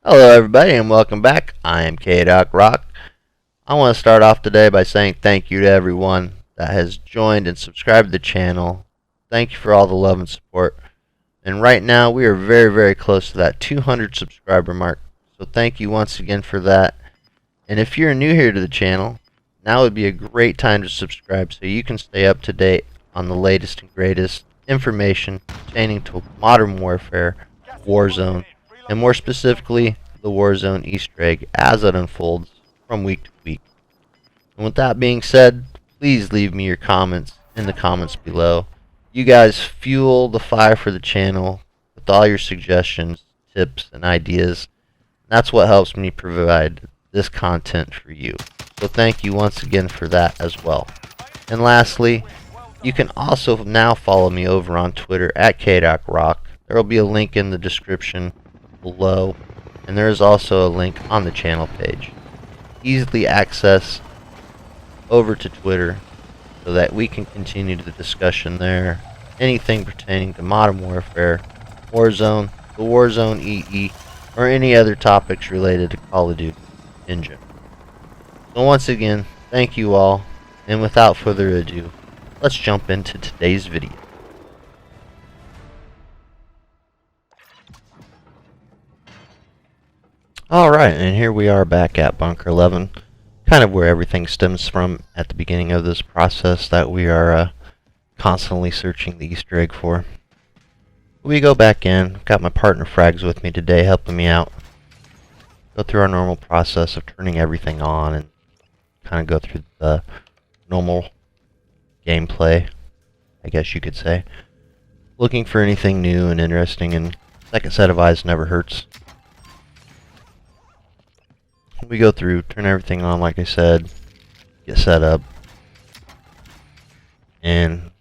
Hello everybody and welcome back. I am Rock. I want to start off today by saying thank you to everyone that has joined and subscribed to the channel. Thank you for all the love and support. And right now we are very close to that 200 subscriber mark. So thank you once again for that. And if you're new here to the channel, now would be a great time to subscribe so you can stay up to date on the latest and greatest information pertaining to Modern Warfare, Warzone, and more specifically, the Warzone Easter Egg as it unfolds from week to week. And with that being said, please leave me your comments in the comments below. You guys fuel the fire for the channel with all your suggestions, tips, and ideas. That's what helps me provide this content for you. So thank you once again for that as well. And lastly, you can also now follow me over on Twitter at Rock. There will be a link in the description below, and there is also a link on the channel page. Easily access over to Twitter so that we can continue the discussion there. Anything pertaining to Modern Warfare, Warzone, the Warzone EE, or any other topics related to Call of Duty in general. So once again, thank you all, and without further ado, let's jump into today's video. Alright, and here we are back at Bunker 11, kind of where everything stems from at the beginning of this process that we are constantly searching the Easter egg for. We go back in, got my partner Frags with me today helping me out. Go through our normal process of turning everything on and kind of go through the normal gameplay, I guess you could say. Looking for anything new and interesting, and second set of eyes never hurts. We go through, turn everything on like I said, get set up, and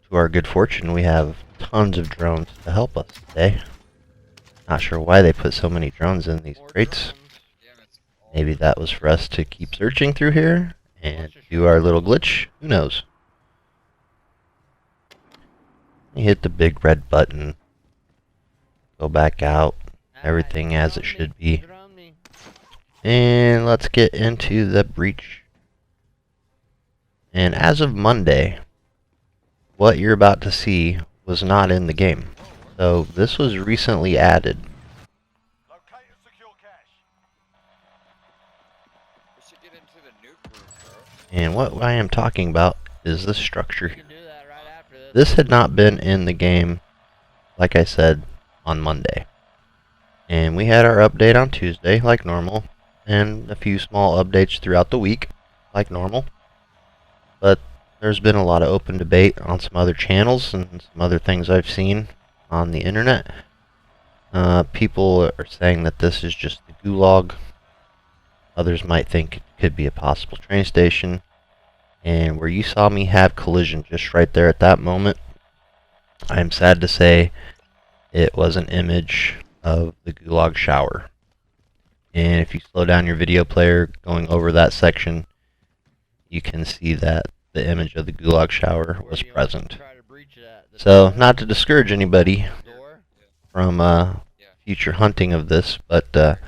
to our good fortune we have tons of drones to help us today. Not sure why they put so many drones in these crates. Maybe that was for us to keep searching through here and do our little glitch, who knows. You hit the big red button, go back out, everything as it should be. And let's get into the breach. And as of Monday, what you're about to see was not in the game. So this was recently added. And what I am talking about is this structure here. This had not been in the game, like I said, on Monday. And we had our update on Tuesday, like normal. And a few small updates throughout the week, like normal. But there's been a lot of open debate on some other channels and some other things I've seen on the internet. People are saying that this is just the gulag. Others might think it could be a possible train station. And where you saw me have collision just right there at that moment, I'm sad to say it was an image of the gulag shower. And if you slow down your video player going over that section, you can see that the image of the gulag shower was present. So, not to discourage anybody from future hunting of this, but like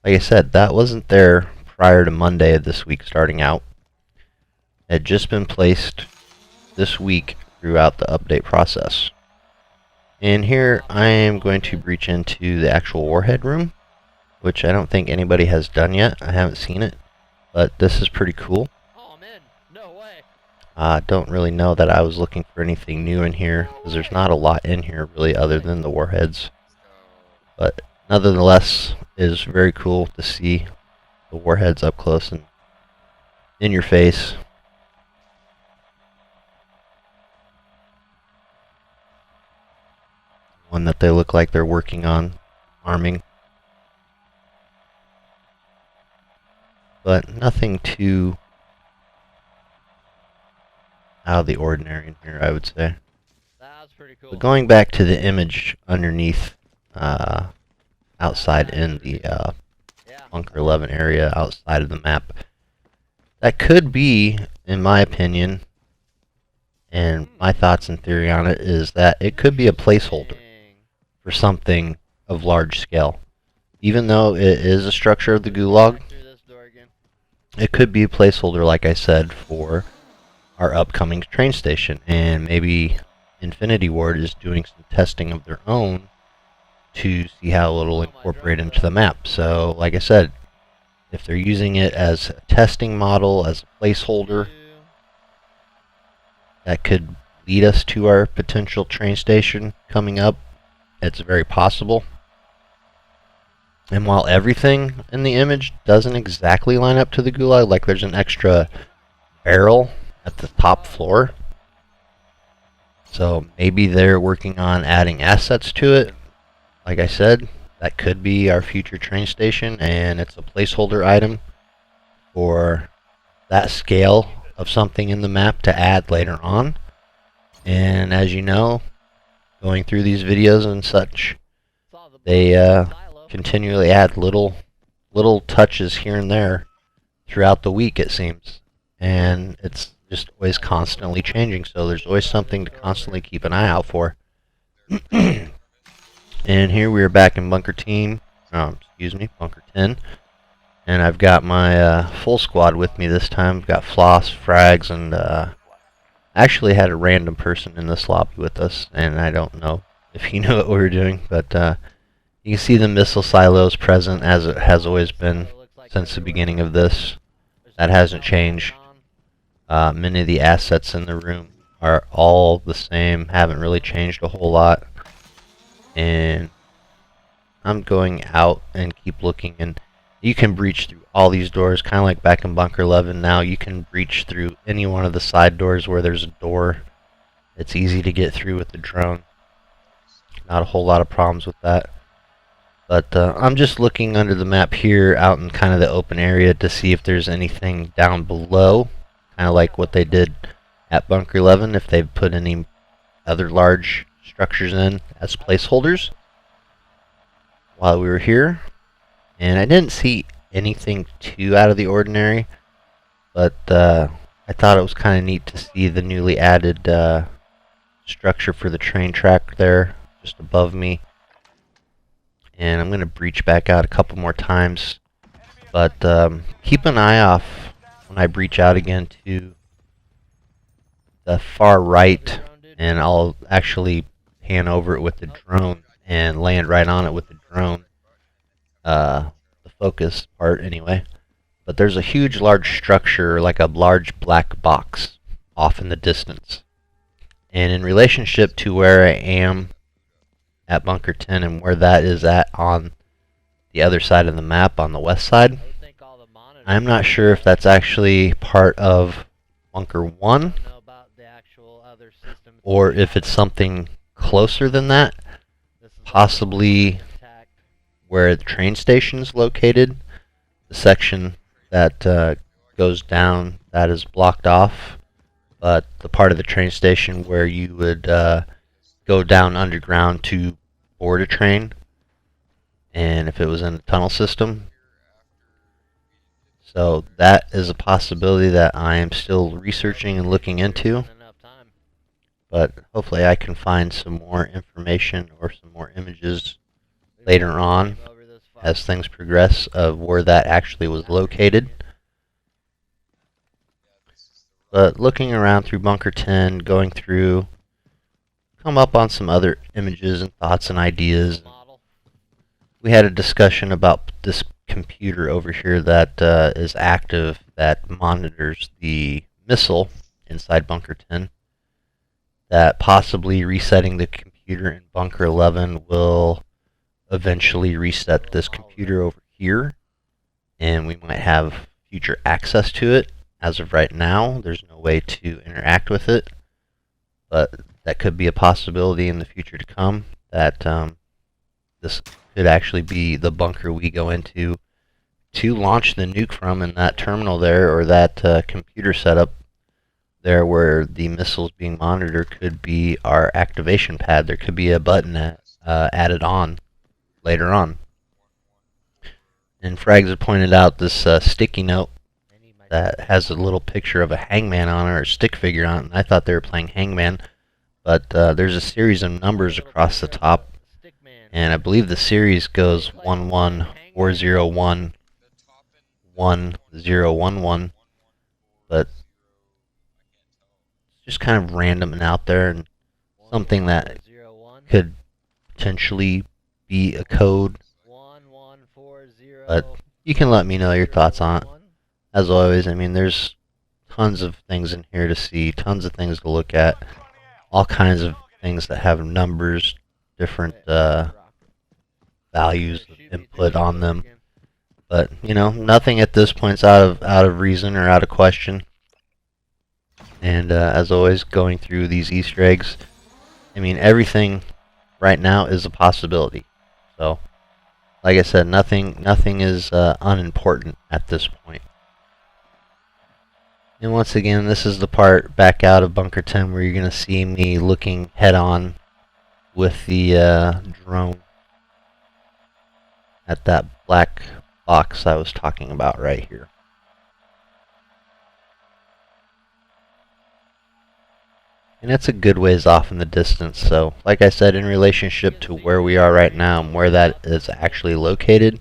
I said, that wasn't there prior to Monday of this week starting out. It had just been placed this week throughout the update process. And here I am going to breach into the actual warhead room, which I don't think anybody has done yet. I haven't seen it, but this is pretty cool. Oh man, no way. I don't really know that I was looking for anything new in here, because there's not a lot in here really other than the warheads. But nonetheless, it is very cool to see the warheads up close and in your face. One that they look like they're working on arming. But nothing too out of the ordinary in here, I would say. That's pretty cool. But going back to the image underneath, outside in the Bunker 11 area, outside of the map, that could be, in my opinion, and my thoughts and theory on it, is that it could be a placeholder for something of large scale. even though it is a structure of the gulag, Back through this door again. it could be a placeholder, like I said, for our upcoming train station. And maybe Infinity Ward is doing some testing of their own to see how it'll incorporate into the map. So, like I said, if they're using it as a testing model, as a placeholder, that could lead us to our potential train station coming up. It's very possible. And while everything in the image doesn't exactly line up to the gulag, like there's an extra barrel at the top floor, so maybe they're working on adding assets to it. Like I said, that could be our future train station, and it's a placeholder item for that scale of something in the map to add later on. And as you know, going through these videos and such, they continually add little touches here and there throughout the week, it seems, and it's just always constantly changing, so there's always something to constantly keep an eye out for. And here we are back in Bunker 10, and I've got my full squad with me this time. I've got Floss, Frags, and actually had a random person in this lobby with us, and I don't know if he knew what we were doing, but you can see the missile silos present as it has always been since the beginning of this. That hasn't changed. Many of the assets in the room are all the same, haven't really changed a whole lot. And I'm going out and keep looking, and you can breach through all these doors, kind of like back in Bunker 11. Now you can breach through any one of the side doors where there's a door. It's easy to get through with the drone. Not a whole lot of problems with that. But I'm just looking under the map here out in kind of the open area to see if there's anything down below, kind of like what they did at Bunker 11, if they've put any other large structures in as placeholders while we were here. And I didn't see anything too out of the ordinary, but I thought it was kind of neat to see the newly added structure for the train track there just above me. And I'm going to breach back out a couple more times, but keep an eye off when I breach out again to the far right, and I'll actually pan over it with the drone and land right on it with the drone, the focus part anyway. But there's a huge large structure, like a large black box off in the distance, and in relationship to where I am at Bunker 10 and where that is at on the other side of the map on the west side, I'm not sure if that's actually part of Bunker 1 or if it's something closer than that, possibly where the train station is located. The section that goes down, that is blocked off, but the part of the train station where you would go down underground to board a train, and if it was in a tunnel system. So that is a possibility that I am still researching and looking into, but hopefully I can find some more information or some more images later on as things progress of where that actually was located. But looking around through Bunker 10, going through, come up on some other images and thoughts and ideas. We had a discussion about this computer over here that is active, that monitors the missile inside Bunker 10, that possibly resetting the computer in Bunker 11 will eventually reset this computer over here, and we might have future access to it. As of right now, there's no way to interact with it, but that could be a possibility in the future to come, that this could actually be the bunker we go into to launch the nuke from in that terminal there, or that computer setup there where the missiles being monitored could be our activation pad. There could be a button added on later on. And Frags had pointed out this sticky note that has a little picture of a hangman on it, or a stick figure on it, and I thought they were playing hangman, but there's a series of numbers across the top, and I believe the series goes 11401 1011, but it's just kind of random and out there, and something that could potentially be a code. But you can let me know your thoughts on it. As always, I mean, there's tons of things in here to see, tons of things to look at, all kinds of things that have numbers, different values of input on them. But you know, nothing at this point's out of reason or out of question. And as always, going through these Easter eggs, I mean, everything right now is a possibility. So, like I said, nothing is unimportant at this point. And once again, this is the part back out of Bunker 10 where you're going to see me looking head-on with the drone at that black box I was talking about right here. And it's a good ways off in the distance, so like I said, in relationship to where we are right now and where that is actually located,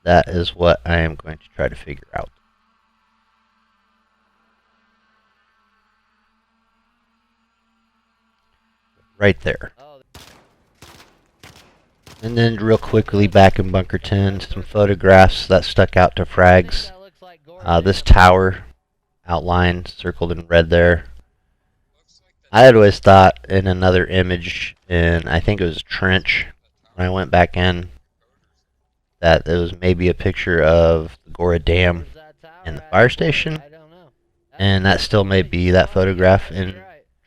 that is what I am going to try to figure out. Right there. And then real quickly back in Bunker 10, some photographs that stuck out to frags. This tower outlined, circled in red there. I had always thought in another image, in I think it was a trench, when I went back in, that it was maybe a picture of the Gora Dam and the fire station. And that still may be that photograph in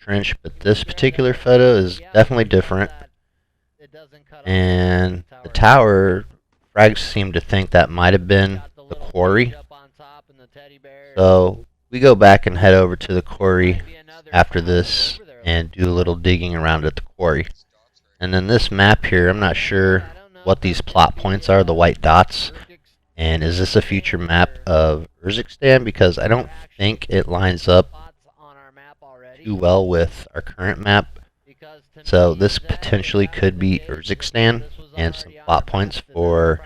trench, but this particular photo is definitely different. And the tower, frags seem to think that might have been the quarry. So we go back and head over to the quarry after this and do a little digging around at the quarry. And then this map here, I'm not sure what these plot points are, the white dots. And is this a future map of Urzikstan? Because I don't think it lines up too well with our current map. So this potentially could be Urzikstan and some plot points for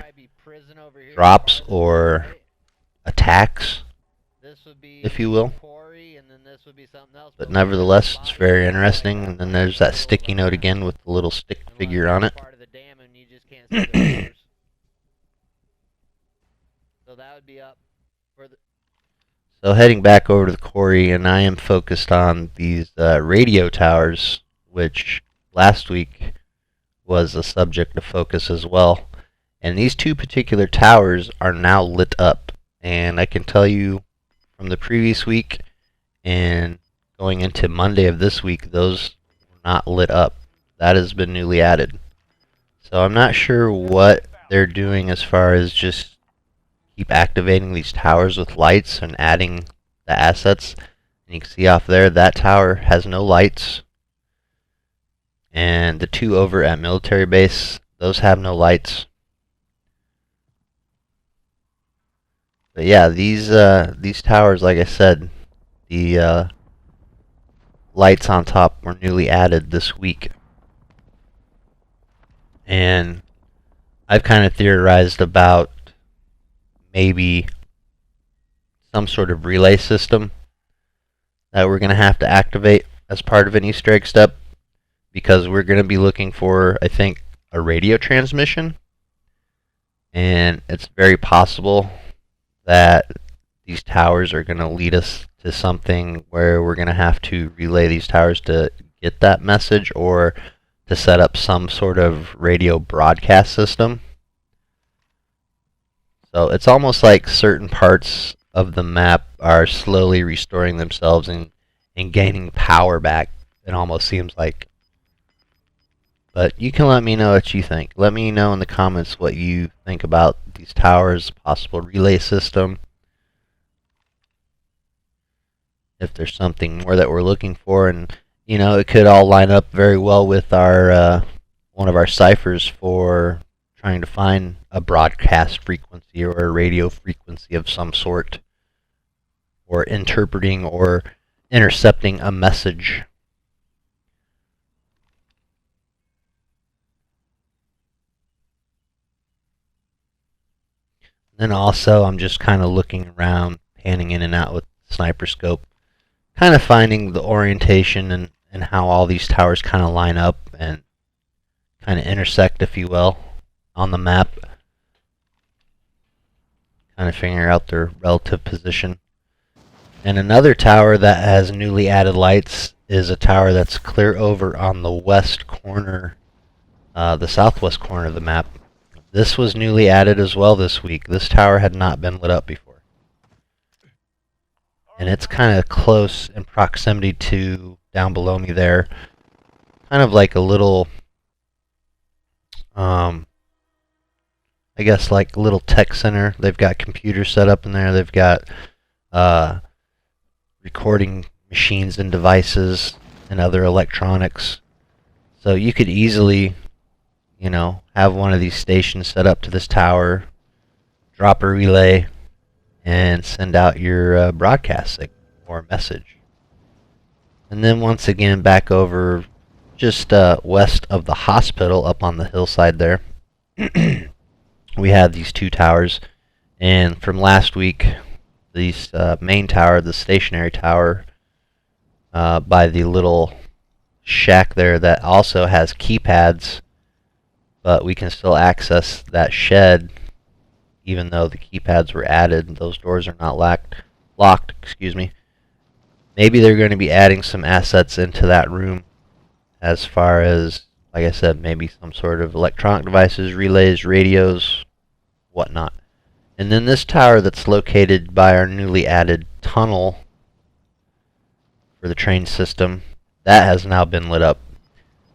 drops or attacks, if you will. But nevertheless, it's very interesting. And then there's that sticky note again with the little stick figure on it. So heading back over to the quarry, and I am focused on these radio towers, which last week was a subject of focus as well. And these two particular towers are now lit up. And I can tell you from the previous week and going into Monday of this week, those were not lit up. That has been newly added. So I'm not sure what they're doing as far as just keep activating these towers with lights and adding the assets. And you can see off there, that tower has no lights. And the two over at military base, those have no lights. But yeah, these towers, like I said, the lights on top were newly added this week. And I've kind of theorized about maybe some sort of relay system that we're going to have to activate as part of an Easter egg step, because we're going to be looking for, I think, a radio transmission. And it's very possible that these towers are going to lead us to something where we're going to have to relay these towers to get that message, or to set up some sort of radio broadcast system. So it's almost like certain parts of the map are slowly restoring themselves and gaining power back, it almost seems like. But you can let me know what you think. Let me know in the comments what you think about these towers, possible relay system. If there's something more that we're looking for, and you know, it could all line up very well with our one of our ciphers for trying to find a broadcast frequency or a radio frequency of some sort, or interpreting or intercepting a message. Then also I'm just kind of looking around, panning in and out with the sniper scope, kind of finding the orientation and how all these towers kind of line up and kind of intersect, if you will, on the map. Kind of figuring out their relative position. And another tower that has newly added lights is a tower that's clear over on the west corner, the southwest corner of the map. This was newly added as well this week. This tower had not been lit up before. And it's kind of close in proximity to down below me there. Kind of like a little, I guess like a little tech center. They've got computers set up in there. They've got recording machines and devices and other electronics. So you could easily, you know, have one of these stations set up to this tower, drop a relay, and send out your broadcast signal or message. And then once again back over just west of the hospital up on the hillside there, we have these two towers. And from last week, this main tower, the stationary tower, by the little shack there that also has keypads, but we can still access that shed even though the keypads were added. Those doors are not locked, excuse me. Maybe they're going to be adding some assets into that room as far as, like I said, maybe some sort of electronic devices, relays, radios, whatnot. And then this tower that's located by our newly added tunnel for the train system, that has now been lit up.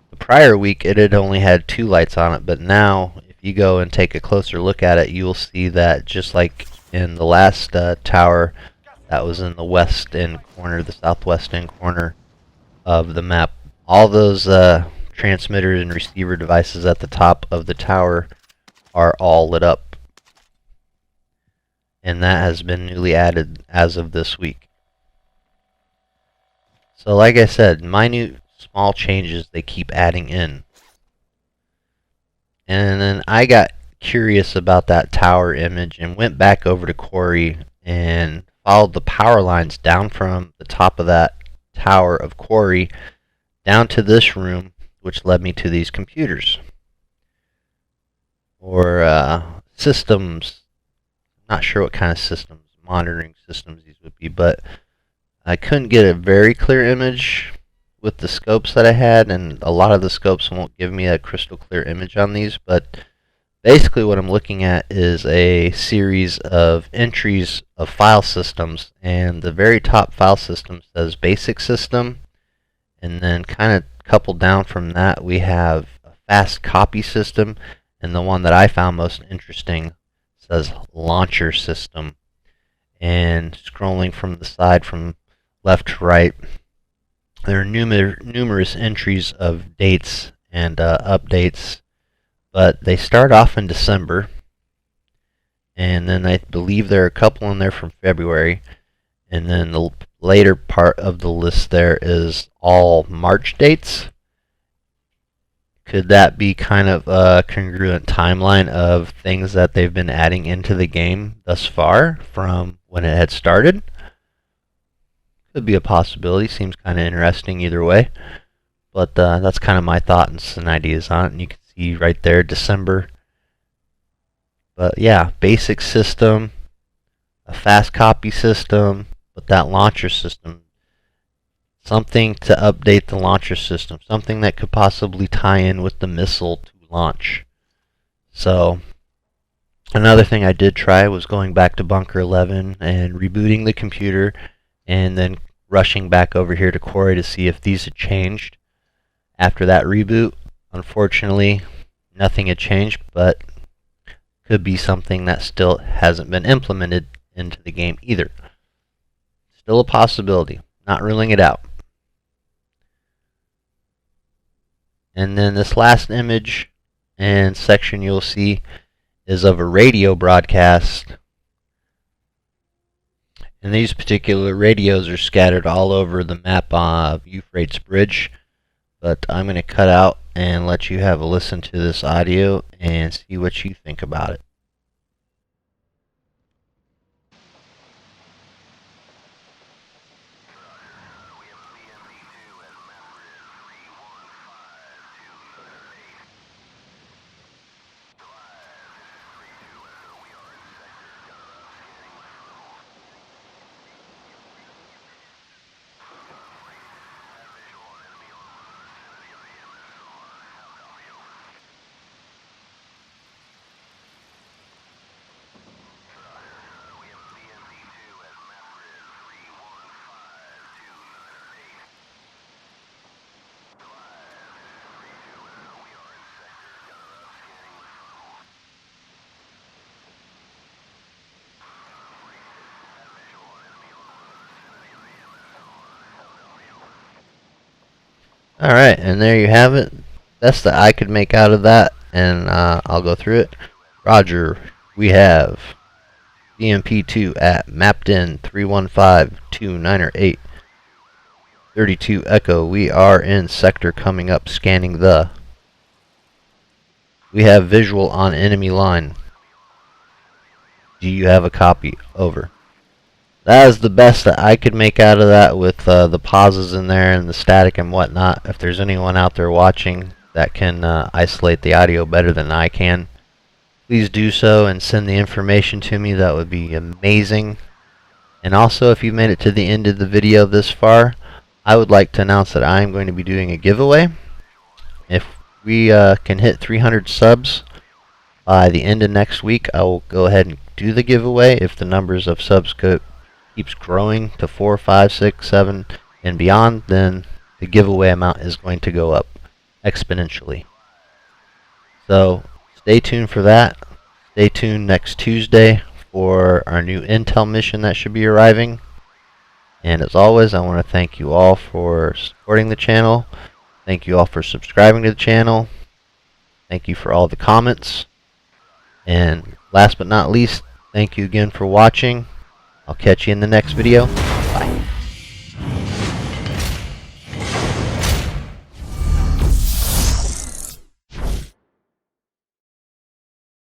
The prior week it had only had 2 lights on it, but now if you go and take a closer look at it, you'll see that just like in the last tower that was in the west end corner, the southwest end corner of the map, all those transmitters and receiver devices at the top of the tower are all lit up. And that has been newly added as of this week. So like I said, minute small changes they keep adding in. And then I got curious about that tower image and went back over to Quarry and followed the power lines down from the top of that tower of Quarry down to this room, which led me to these computers. Or systems. Not sure what kind of systems, monitoring systems these would be, but I couldn't get a very clear image with the scopes that I had, and a lot of the scopes won't give me a crystal clear image on these, but basically what I'm looking at is a series of entries of file systems, and the very top file system says basic system, and then kind of coupled down from that we have a fast copy system, and the one that I found most interesting says launcher system. And scrolling from the side from left to right, there are numerous entries of dates and updates, but they start off in December, and then I believe there are a couple in there from February, and then the later part of the list there is all March dates. Could that be kind of a congruent timeline of things that they've been adding into the game thus far from when it had started? Could be a possibility. Seems kind of interesting either way. But that's kind of my thoughts and ideas on it. And you can see right there, December. But yeah, basic system, a fast copy system, but that launcher system. Something to update the launcher system. Something that could possibly tie in with the missile to launch. So, another thing I did try was going back to Bunker 11 and rebooting the computer, and then rushing back over here to Quarry to see if these had changed. After that reboot, unfortunately, nothing had changed, but could be something that still hasn't been implemented into the game either. Still a possibility. Not ruling it out. And then this last image and section you'll see is of a radio broadcast. And these particular radios are scattered all over the map of Euphrates Bridge. But I'm going to cut out and let you have a listen to this audio and see what you think about it. Alright, and there you have it. Best that I could make out of that, and I'll go through it. Roger, we have EMP2 at mapped in 315-29 32 Echo. We are in sector coming up, scanning the. We have visual on enemy line. Do you have a copy? Over. That is the best that I could make out of that, with the pauses in there and the static and whatnot. If there's anyone out there watching that can isolate the audio better than I can, please do so and send the information to me. That would be amazing. And also, if you made it to the end of the video this far, I would like to announce that I am going to be doing a giveaway. If we can hit 300 subs by the end of next week, I will go ahead and do the giveaway. If the numbers of subs keeps growing to 4, 5, 6, 7, and beyond, then the giveaway amount is going to go up exponentially. So stay tuned for that. Stay tuned next Tuesday for our new intel mission that should be arriving. And as always, I want to thank you all for supporting the channel. Thank you all for subscribing to the channel. Thank you for all the comments. And last but not least, thank you again for watching. I'll catch you in the next video.